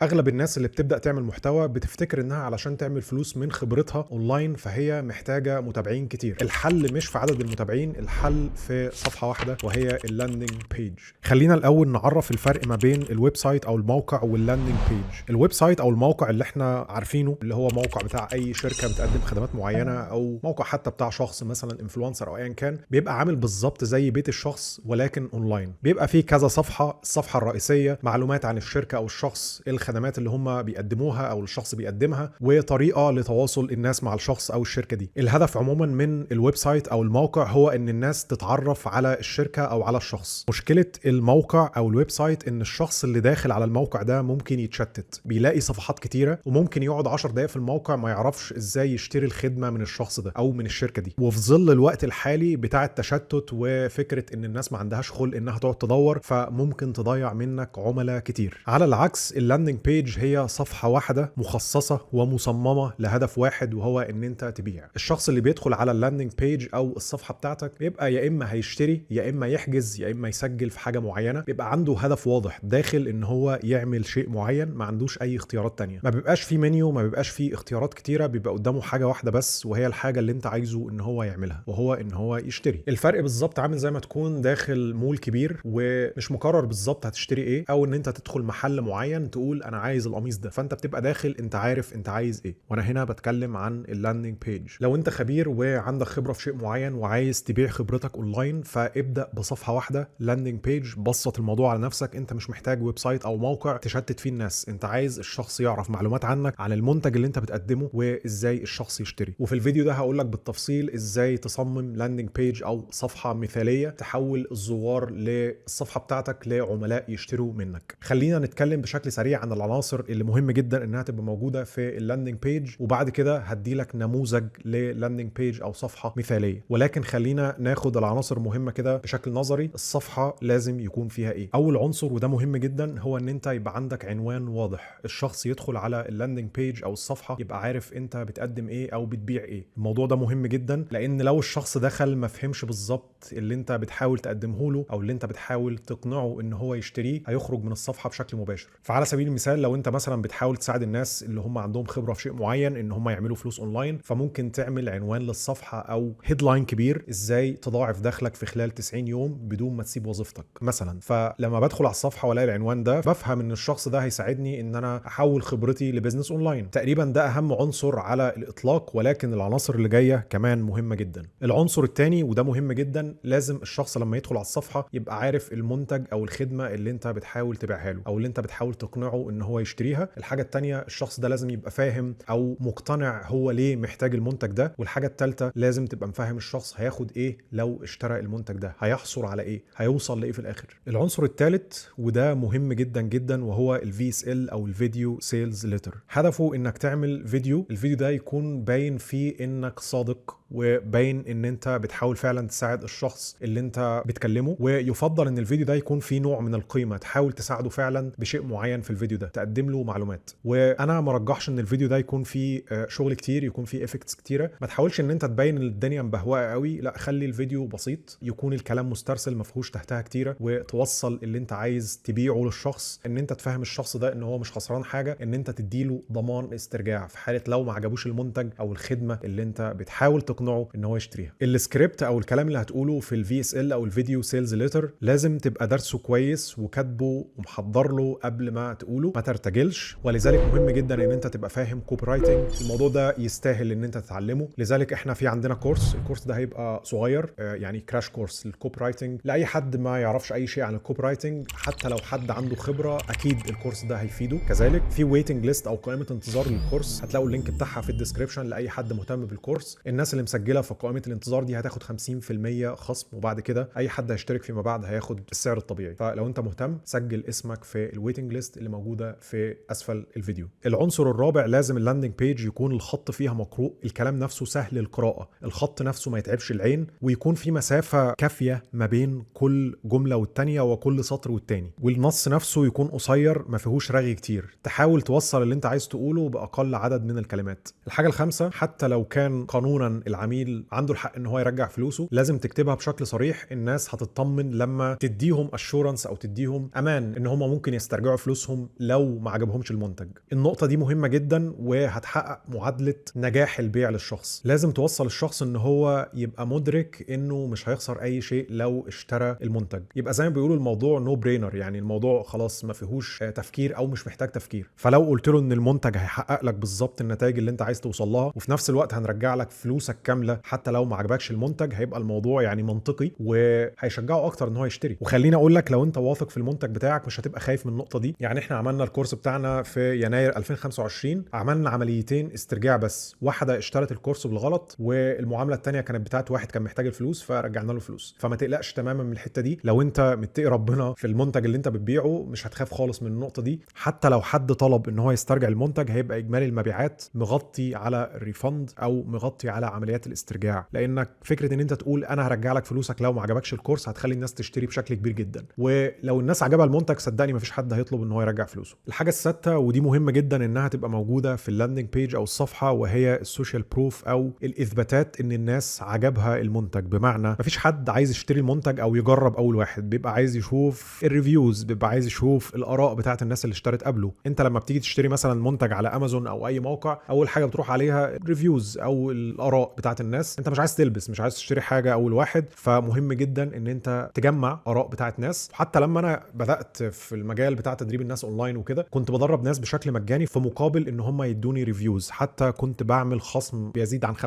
اغلب الناس اللي بتبدا تعمل محتوى بتفتكر انها علشان تعمل فلوس من خبرتها اونلاين فهي محتاجه متابعين كتير. الحل مش في عدد المتابعين، الحل في صفحه واحده وهي اللاندنج بيج. خلينا الاول نعرف الفرق ما بين الويب سايت او الموقع واللاندنج بيج. الويب سايت او الموقع اللي احنا عارفينه اللي هو موقع بتاع اي شركه بتقدم خدمات معينه، او موقع حتى بتاع شخص مثلا انفلونسر او ايا كان، بيبقى عامل بالظبط زي بيت الشخص ولكن اونلاين. بيبقى فيه كذا صفحه، الصفحه الرئيسيه معلومات عن الشركه او الشخص، الخدمات اللي هم بيقدموها او الشخص بيقدمها، وطريقه لتواصل الناس مع الشخص او الشركه دي. الهدف عموما من الويب سايت او الموقع هو ان الناس تتعرف على الشركه او على الشخص. مشكله الموقع او الويب سايت ان الشخص اللي داخل على الموقع ده ممكن يتشتت، بيلاقي صفحات كتيره وممكن يقعد 10 دقائق في الموقع ما يعرفش ازاي يشتري الخدمه من الشخص ده او من الشركه دي. وفي ظل الوقت الحالي بتاع التشتت وفكره ان الناس ما عندهاش خلق انها تقعد تدور، فممكن تضيع منك عملاء كتير. على العكس اللاندنج بيج هي صفحه واحده مخصصه ومصممه لهدف واحد، وهو ان انت تبيع. الشخص اللي بيدخل على اللاندنج بيج او الصفحه بتاعتك بيبقى يا اما هيشتري، يا اما يحجز، يا اما يسجل في حاجه معينه. بيبقى عنده هدف واضح داخل ان هو يعمل شيء معين، ما عندوش اي اختيارات تانية. ما بيبقاش فيه منيو، ما بيبقاش فيه اختيارات كتيره، بيبقى قدامه حاجه واحده بس وهي الحاجه اللي انت عايزه ان هو يعملها، وهو ان هو يشتري. الفرق بالظبط عامل زي ما تكون داخل مول كبير ومش مقرر بالظبط هتشتري ايه، او ان انت تدخل محل معين تقول انا عايز القميص ده، فانت بتبقى داخل انت عارف انت عايز ايه. وانا هنا بتكلم عن اللاندنج بيج. لو انت خبير وعندك خبره في شيء معين وعايز تبيع خبرتك اونلاين، فابدا بصفحه واحده لاندنج بيج. بسط الموضوع على نفسك، انت مش محتاج ويب سايت او موقع تشتت فيه الناس، انت عايز الشخص يعرف معلومات عنك، عن المنتج اللي انت بتقدمه، وازاي الشخص يشتري. وفي الفيديو ده هقول لك بالتفصيل ازاي تصمم لاندنج بيج او صفحه مثاليه تحول الزوار للصفحه بتاعتك لعملاء يشتروا منك. خلينا نتكلم بشكل سريع عن العناصر اللي مهم جدا انها تبقى موجوده في اللاندنج بيج، وبعد كده هديلك نموذج للاندنج بيج او صفحه مثاليه. ولكن خلينا ناخد العناصر المهمه كده بشكل نظري. الصفحه لازم يكون فيها ايه؟ اول عنصر وده مهم جدا هو ان انت يبقى عندك عنوان واضح. الشخص يدخل على اللاندنج بيج او الصفحه يبقى عارف انت بتقدم ايه او بتبيع ايه. الموضوع ده مهم جدا، لان لو الشخص دخل ما فهمش بالظبط اللي انت بتحاول تقدمه له او اللي انت بتحاول تقنعه ان هو يشتريه، هيخرج من الصفحه بشكل مباشر. فعلى سبيل المثال لو انت مثلا بتحاول تساعد الناس اللي هم عندهم خبره في شيء معين ان هم يعملوا فلوس اونلاين، فممكن تعمل عنوان للصفحه او هيدلاين كبير، ازاي تضاعف دخلك في خلال 90 يوم بدون ما تسيب وظيفتك مثلا. فلما بدخل على الصفحه والاقي العنوان ده بفهم ان الشخص ده هيساعدني ان انا احول خبرتي لبزنس اونلاين. تقريبا ده اهم عنصر على الاطلاق، ولكن العناصر اللي جايه كمان مهمه جدا. العنصر الثاني وده مهم جدا، لازم الشخص لما يدخل على الصفحه يبقى عارف المنتج او الخدمه اللي انت بتحاول تبيعها له او اللي انت بتحاول تقنعه ان هو يشتريها. الحاجه الثانيه الشخص ده لازم يبقى فاهم او مقتنع هو ليه محتاج المنتج ده. والحاجه الثالثه لازم تبقى مفهم الشخص هياخد ايه لو اشترى المنتج ده، هيحصل على ايه، هيوصل لايه في الاخر. العنصر الثالث وده مهم جدا جدا وهو الفي اس ال او الفيديو سيلز ليتر. هدفه انك تعمل فيديو، الفيديو ده يكون باين فيه انك صادق وباين ان انت بتحاول فعلا تساعد الشخص اللي انت بتكلمه. ويفضل ان الفيديو ده يكون فيه نوع من القيمه، تحاول تساعده فعلا بشيء معين في الفيديو ده، تقدم له معلومات. وانا ما رجحش ان الفيديو ده يكون فيه شغل كتير، يكون فيه افكتس كتيره. ما تحاولش ان انت تبين الدنيا مبهوقه قوي، لا خلي الفيديو بسيط، يكون الكلام مسترسل ما فيهوش تحتها كتيره، وتوصل اللي انت عايز تبيعه للشخص. ان انت تفهم الشخص ده ان هو مش خسران حاجه، ان انت تديله ضمان استرجاع في حاله لو ما عجبوش المنتج او الخدمه اللي انت بتحاول تقنعه ان هو يشتريها. السكريبت او الكلام اللي هتقوله في الفي اس ال او الفيديو سيلز ليتر لازم تبقى درسه كويس وكاتبه ومحضر له قبل ما تقوله، ما ترتجلش. ولذلك مهم جدا ان انت تبقى فاهم كوبي رايتنج. الموضوع ده يستاهل ان انت تتعلمه. لذلك احنا في عندنا كورس، الكورس ده هيبقى صغير يعني كراش كورس للكوبي رايتنج لاي حد ما يعرفش اي شيء عن الكوبي رايتنج. حتى لو حد عنده خبره اكيد الكورس ده هيفيده. كذلك في ويتنج ليست او قائمه انتظار للكورس، هتلاقوا اللينك بتاعها في الديسكربشن لاي حد مهتم بالكورس. الناس اللي مسجله في قائمه الانتظار دي هتاخد 50% خصم، وبعد كده اي حد هيشترك فيما بعد هياخد السعر الطبيعي. فلو انت مهتم سجل اسمك في الويتنج ليست اللي موجوده في اسفل الفيديو. العنصر الرابع لازم اللاندنج بيج يكون الخط فيها مقروء، الكلام نفسه سهل القراءه، الخط نفسه ما يتعبش العين، ويكون في مسافه كافيه ما بين كل جمله والتانيه وكل سطر والتاني، والنص نفسه يكون قصير ما فيهوش رغي كتير. تحاول توصل اللي انت عايز تقوله باقل عدد من الكلمات. الحاجه الخامسه، حتى لو كان قانونا العميل عنده الحق ان هو يرجع فلوسه، لازم تكتبها بشكل صريح. الناس هتطمن لما تديهم اشورنس او تديهم امان ان هم ممكن يسترجعوا فلوسهم لو ما عجبهمش المنتج. النقطة دي مهمة جدا وهتحقق معادلة نجاح البيع للشخص. لازم توصل الشخص ان هو يبقى مدرك انه مش هيخسر اي شيء لو اشترى المنتج، يبقى زي ما بيقولوا الموضوع نو برينر، يعني الموضوع خلاص ما فيهوش تفكير او مش محتاج تفكير. فلو قلت له ان المنتج هيحقق لك بالظبط النتائج اللي انت عايز توصل لها وفي نفس الوقت هنرجع لك فلوسك كاملة حتى لو ما عجبكش المنتج، هيبقى الموضوع يعني منطقي وهيشجعه اكتر ان هو يشتري. وخليني اقول لك لو انت واثق في المنتج بتاعك مش هتبقى خايف من النقطة دي. يعني احنا عملنا الكورس بتاعنا في يناير 2025، عملنا عمليتين استرجاع بس، واحدة اشترت الكورس بالغلط والمعاملة التانية كانت بتاعت واحد كان محتاج الفلوس فرجعنا له الفلوس. فما تقلقش تماما من الحتة دي، لو انت متقي ربنا في المنتج اللي انت بتبيعه مش هتخاف خالص من النقطة دي. حتى لو حد طلب ان هو يسترجع المنتج هيبقى اجمالي المبيعات مغطي على الريفند او مغطي على عمليات الاسترجاع، لانك فكرة ان انت تقول انا هرجع لك فلوسك لو ما عجبكش الكورس هتخلي الناس تشتري بشكل كبير جدا. ولو الناس عجبها المنتج صدقني مفيش حد هيطلب ان هو يرجع فلوسه. الحاجة السادسة ودي مهمة جدا انها تبقى موجودة في اللاندنج بيج او الصفحة، وهي السوشيال بروف او الاثباتات ان الناس عجبها المنتج. بمعنى مفيش حد عايز يشتري المنتج او يجرب اول واحد، بيبقى عايز يشوف الريفيوز، بيبقى عايز يشوف الاراء بتاعت الناس اللي اشترت قبله. انت لما بتيجي تشتري مثلا منتج على امازون او اي موقع، اول حاجة بتروح عليها الريفيوز او الاراء بتاعت الناس. انت مش عايز تلبس، مش عايز تشتري حاجة اول واحد، فمهم جدا ان انت تجمع اراء بتاعت ناس. حتى لما انا بدأت في المجال بتاع تدريب الناس اونلاين وكده كنت بدرب ناس بشكل مجاني في مقابل ان هم يدوني ريفيوز، حتى كنت بعمل خصم بيزيد عن 50%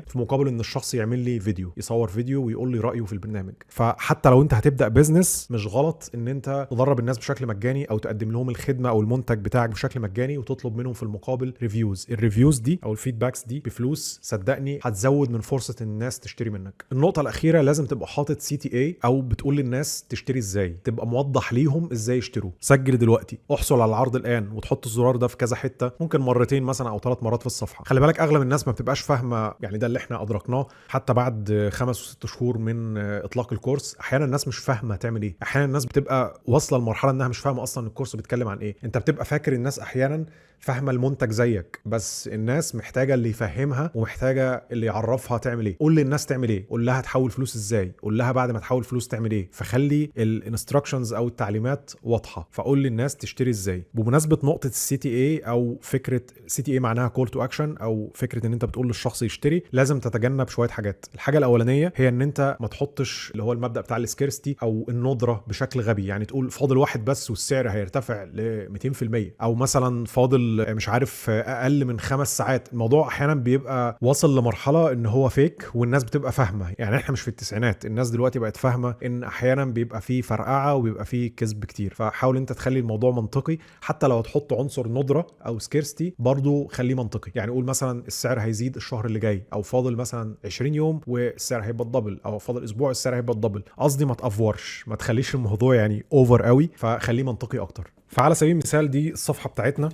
في مقابل ان الشخص يعمل لي فيديو، يصور فيديو ويقول لي رأيه في البرنامج. فحتى لو انت هتبدأ بيزنس مش غلط ان انت تدرب الناس بشكل مجاني او تقدم لهم الخدمة او المنتج بتاعك بشكل مجاني وتطلب منهم في المقابل ريفيوز. الريفيوز دي او الفيدباكس دي بفلوس، صدقني هتزود من فرصة الناس تشتري منك. النقطة الأخيرة لازم تبقى حاطط CTA او بتقول للناس تشتري ازاي، تبقى موضح ليهم ازاي يشتروا. سجل دلوقتي، احصل على العرض الآن، وتحط الزرار ده في كذا حتة، ممكن مرتين مثلا او 3 مرات في الصفحة. خلي بالك اغلب الناس ما بتبقاش فاهمة، يعني ده اللي احنا ادركناه حتى بعد 5 و6 شهور من اطلاق الكورس. احيانا الناس مش فاهمة تعمل ايه، احيانا الناس بتبقى واصلة لمرحلة انها مش فاهمة اصلا الكورس بيتكلم عن ايه. انت بتبقى فاكر الناس احيانا فاهمة المنتج زيك، بس الناس محتاجة اللي يفهمها ومحتاجة اللي يعرفها تعمل ايه. قول للناس تعمل ايه، قول لها تحول فلوس ازاي، قول لها بعد ما تحول فلوس تعمل ايه. فخلي الانستراكشنز او التعليمات واضحة، فقول للناس تشتري ازاي. بمناسبة نقطة CTA او فكرة CTA معناها كول تو اكشن، او فكرة ان انت بتقول للشخص يشتري، لازم تتجنب شوية حاجات. الحاجة الاولانية هي ان انت ما تحطش اللي هو المبدأ بتاع السكيرستي او الندرة بشكل غبي، يعني تقول فاضل واحد بس والسعر هيرتفع ل 200%، او مثلا فاضل مش عارف اقل من 5 ساعات. الموضوع احيانا بيبقى واصل لمرحله ان هو فيك والناس بتبقى فاهمه. يعني احنا مش في التسعينات، الناس دلوقتي بقت فاهمه ان احيانا بيبقى فيه فرقعه وبيبقى فيه كذب كتير. فحاول انت تخلي الموضوع منطقي، حتى لو هتحط عنصر ندره او سكيرستي برضو خليه منطقي. يعني قول مثلا السعر هيزيد الشهر اللي جاي، او فاضل مثلا 20 يوم والسعر هيبقى الدبل، او فاضل اسبوع السعر هيبقى الدبل. قصدي ما تافورش، ما تخليش الموضوع يعني اوفر قوي، فخليه منطقي اكتر. فعلى سبيل المثال دي الصفحه بتاعتنا،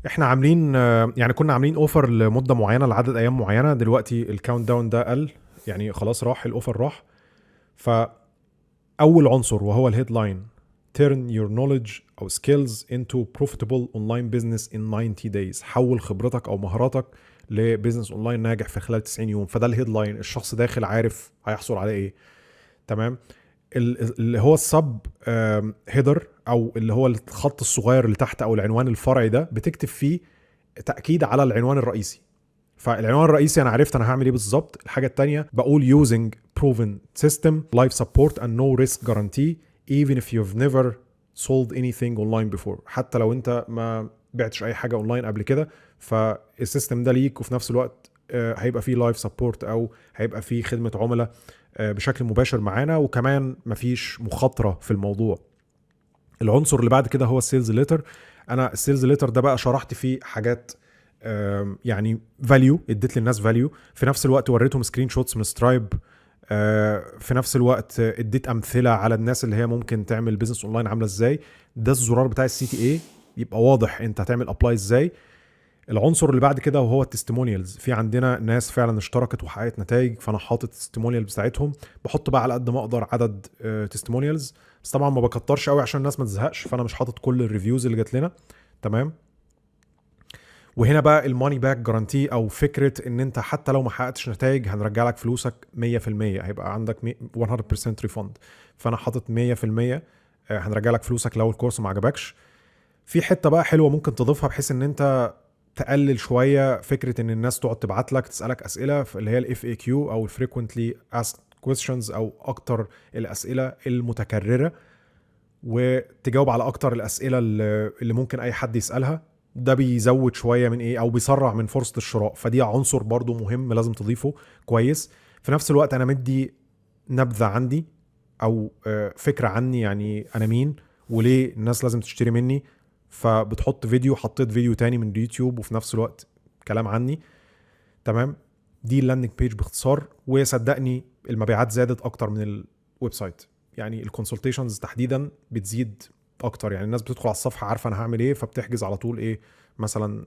احنا عاملين يعني كنا عاملين اوفر لمده معينه لعدد ايام معينه. دلوقتي الكاونت داون ده قل، يعني خلاص راح الاوفر راح. فاول عنصر وهو الهيدلاين turn your knowledge او skills into profitable online business in 90 days. حول خبرتك او مهاراتك لبيزنس اونلاين ناجح في خلال 90 يوم. فده الهيدلاين، الشخص داخل عارف هيحصل على ايه. تمام. اللي هو السب هيدر او اللي هو الخط الصغير اللي تحت او العنوان الفرعي ده بتكتب فيه تأكيد على العنوان الرئيسي. فالعنوان الرئيسي انا عرفت انا هعمل ايه بالظبط. الحاجة التانية بقول using proven system life support and no risk guarantee even if you've never sold anything online before. حتى لو انت ما بعتش اي حاجة اونلاين قبل كده، فالسيستم ده ليك، وفي نفس الوقت هيبقى فيه لايف سبورت او هيبقى فيه خدمة عملاء بشكل مباشر معانا، وكمان مفيش مخاطرة في الموضوع. العنصر اللي بعد كده هو السيلز ليتر. انا السيلز ليتر ده بقى شرحت فيه حاجات يعني فاليو، اديت للناس فاليو، في نفس الوقت وريتهم سكرين شوتس من سترايب، في نفس الوقت اديت امثله على الناس اللي هي ممكن تعمل بيزنس اونلاين عامله ازاي. ده الزرار بتاع CTA، يبقى واضح انت هتعمل ابلاي ازاي. العنصر اللي بعد كده وهو التستيمونيالز. في عندنا ناس فعلا اشتركت وحققت نتائج، فانا حاطط التستيمونيالز بتاعتهم. بحط بقى على قد ما اقدر عدد تستيمونيالز، بس طبعا ما بكترش قوي عشان الناس ما تزهقش، فانا مش حاطط كل الريفيوز اللي جات لنا. تمام. وهنا بقى الماني باك جارانتي، او فكره ان انت حتى لو ما حققتش نتائج هنرجع لك فلوسك 100%، هيبقى عندك 100% ريفند. فانا حاطط 100% هنرجع لك فلوسك لو الكورس ما عجبكش. في حته بقى حلوه ممكن تضيفها بحيث ان انت تقلل شويه فكره ان الناس تقعد تبعت لك تسالك اسئله اللي هي الاف اي كيو او الفريكوينتلي asked questions او اكتر الاسئله المتكرره، وتجاوب على اكتر الاسئله اللي ممكن اي حد يسالها. ده بيزود شويه من ايه او بيسرع من فرصه الشراء، فدي عنصر برضو مهم لازم تضيفه كويس. في نفس الوقت انا مدي نبذه عندي او فكره عني، يعني انا مين وليه الناس لازم تشتري مني. فبتحط فيديو، حطيت فيديو تاني من اليوتيوب وفي نفس الوقت كلام عني. تمام، دي اللاندنج بيج باختصار. وصدقني المبيعات زادت اكتر من الويب سايت، يعني الكونسلتيشنز تحديدا بتزيد اكتر. يعني الناس بتدخل على الصفحه عارفه انا هعمل ايه، فبتحجز على طول ايه مثلا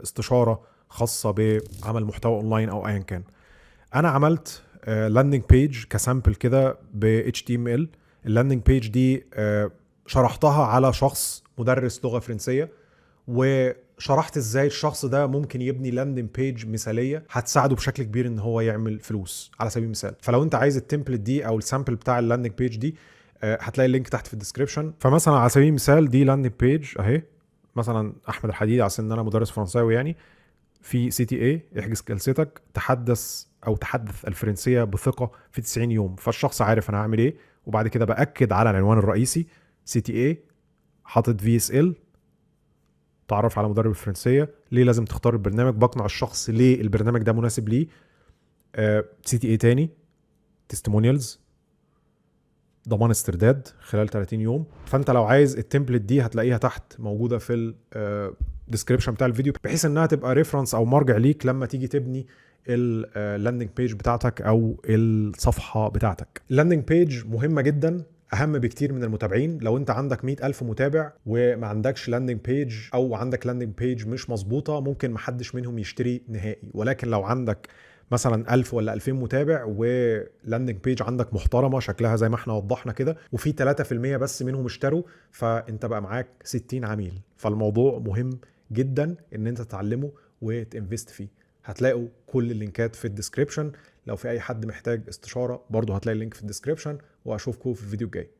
استشاره خاصه بعمل محتوى اونلاين او ايا كان. انا عملت لاندنج بيج كسامبل كده ب HTML. اللاندنج بيج دي شرحتها على شخص مدرس لغه فرنسيه، وشرحت ازاي الشخص ده ممكن يبني لاندنج بيج مثاليه هتساعده بشكل كبير ان هو يعمل فلوس على سبيل المثال. فلو انت عايز التمبلت دي او السامبل بتاع اللاندنج بيج دي هتلاقي اللينك تحت في الديسكريبشن. فمثلا على سبيل المثال دي لاندنج بيج اهي، مثلا احمد الحديدي على ان انا مدرس فرنساوي يعني في CTA احجز جلستك تحدث الفرنسيه بثقه في 90 يوم. فالشخص عارف انا هعمل ايه، وبعد كده باكد على العنوان الرئيسي CTA، حاطط VSL تعرف على مدرب الفرنسيه، ليه لازم تختار البرنامج، بقنع الشخص ليه البرنامج ده مناسب ليه. CTA تاني تستيمونيالز، ضمان استرداد خلال 30 يوم. فانت لو عايز التمبلت دي هتلاقيها تحت موجوده في الديسكريبشن بتاع الفيديو، بحيث انها تبقى ريفرنس او مرجع ليك لما تيجي تبني اللاندنج بيج بتاعتك او الصفحه بتاعتك. اللاندنج بيج مهمه جدا، اهم بكتير من المتابعين. لو انت عندك 100,000 متابع وما عندكش لاندنج بيج او عندك لاندنج بيج مش مظبوطه، ممكن محدش منهم يشتري نهائي. ولكن لو عندك مثلا 1000 ولا 2000 متابع ولاندنج بيج عندك محترمه شكلها زي ما احنا وضحنا كده، وفي 3% بس منهم اشتروا، فانت بقى معاك 60 عميل. فالموضوع مهم جدا ان انت تتعلمه وتنفست فيه. هتلاقوا كل اللينكات في الديسكريبشن. لو في اي حد محتاج استشاره برضه هتلاقي اللينك في الديسكريبشن، واشوفكم في الفيديو الجاي.